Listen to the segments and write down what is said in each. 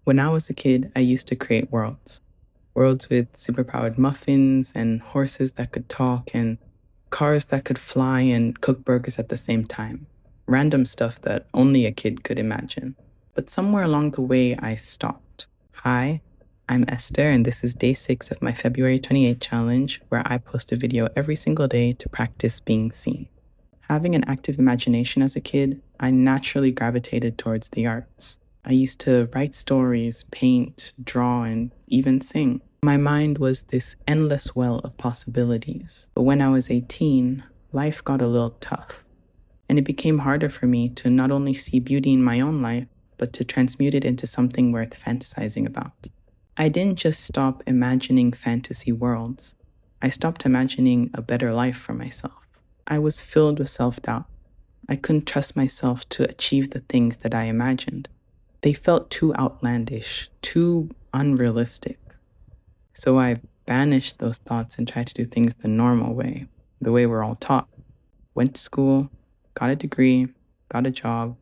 When I was a kid, I used to create worlds. Worlds with superpowered muffins and horses that could talk and cars that could fly and cook burgers at the same time. Random stuff that only a kid could imagine. But somewhere along the way, I stopped. Hi, I'm Esther, and this is day 6 of my February 28th challenge, where I post a video every single day to practice being seen. Having an active imagination as a kid, I naturally gravitated towards the arts. I used to write stories, paint, draw, and even sing. My mind was this endless well of possibilities. But when I was 18, life got a little tough. And it became harder for me to not only see beauty in my own life, but to transmute it into something worth fantasizing about. I didn't just stop imagining fantasy worlds. I stopped imagining a better life for myself. I was filled with self-doubt. I couldn't trust myself to achieve the things that I imagined. They felt too outlandish, too unrealistic. So I banished those thoughts and tried to do things the normal way, the way we're all taught. Went to school, got a degree, got a job,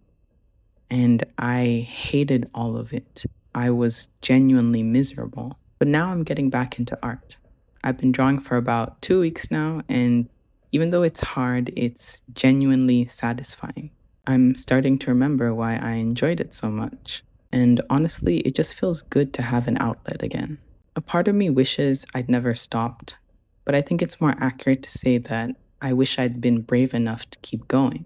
and I hated all of it. I was genuinely miserable. But now I'm getting back into art. I've been drawing for about 2 weeks now, and even though it's hard, it's genuinely satisfying. I'm starting to remember why I enjoyed it so much. And honestly, it just feels good to have an outlet again. A part of me wishes I'd never stopped, but I think it's more accurate to say that I wish I'd been brave enough to keep going.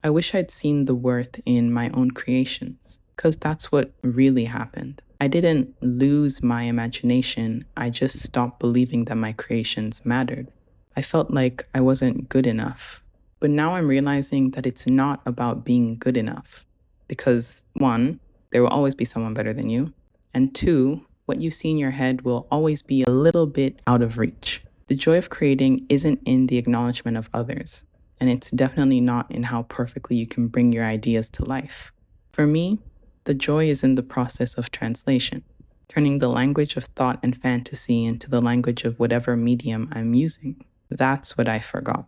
I wish I'd seen the worth in my own creations, because that's what really happened. I didn't lose my imagination, I just stopped believing that my creations mattered. I felt like I wasn't good enough. But now I'm realizing that it's not about being good enough. Because one, there will always be someone better than you. And two, what you see in your head will always be a little bit out of reach. The joy of creating isn't in the acknowledgement of others. And it's definitely not in how perfectly you can bring your ideas to life. For me, the joy is in the process of translation, turning the language of thought and fantasy into the language of whatever medium I'm using. That's what I forgot.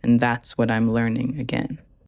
And that's what I'm learning again.